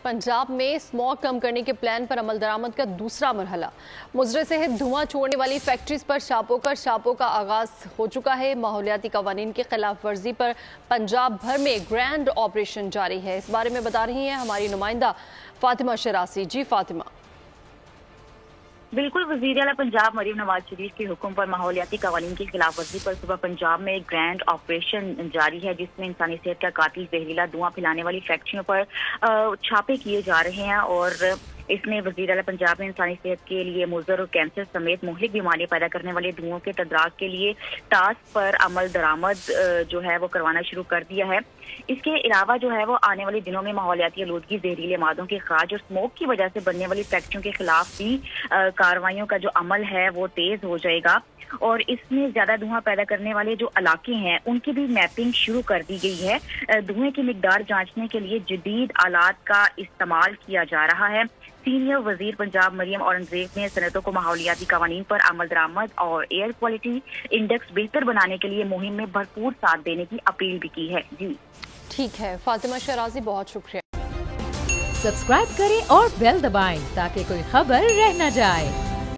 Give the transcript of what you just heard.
पंजाब में स्मॉग कम करने के प्लान पर अमल दरामद का दूसरा मरहला। मुजरे सेहत धुआं छोड़ने वाली फैक्ट्रीज पर छापों का आगाज हो चुका है। माहौलियाती कवानीन की खिलाफ वर्जी पर पंजाब भर में ग्रैंड ऑपरेशन जारी है। इस बारे में बता रही हैं हमारी नुमाइंदा फातिमा शरासी। जी फातिमा। बिल्कुल, वज़ीर आला पंजाब मरीम नवाज शरीफ के हुक्म पर माहौलियाती कवानीन की खिलाफ वर्जी पर सुबह पंजाब में एक ग्रैंड ऑपरेशन जारी है, जिसमें इंसानी सेहत का कातिल जहरीला धुआं फैलाने वाली फैक्ट्रियों पर छापे किए जा रहे हैं। और इसमें वज़ीर आला पंजाब ने इंसानी सेहत के लिए मुज़र और कैंसर समेत मुहलिक बीमारियां पैदा करने वाले धुओं के तदराक के लिए टास्क पर अमल दरामद जो है वो करवाना शुरू कर दिया है। इसके अलावा जो है वो आने वाले दिनों में माहौलियाती आलूदगी, जहरीले मादों के खराज और स्मोक की वजह से बनने वाली फैक्ट्रियों के खिलाफ भी कार्रवाइयों का जो अमल है वो तेज हो जाएगा। और इसमें ज्यादा धुआं पैदा करने वाले जो इलाके हैं उनकी भी मैपिंग शुरू कर दी गई है। धुएं की मिकदार जांचने के लिए जदीद आलात का इस्तेमाल किया जा रहा है। सीनियर वजीर पंजाब मरियम औरंगजेब ने सनतों को माहौलियाती कवानीन पर अमल दरामद और एयर क्वालिटी इंडेक्स बेहतर बनाने के लिए मुहिम में भरपूर साथ देने की अपील भी की है। जी ठीक है फातिमा शराजी, बहुत शुक्रिया। सब्सक्राइब करें और बेल दबाएं ताकि कोई खबर रह न जाए।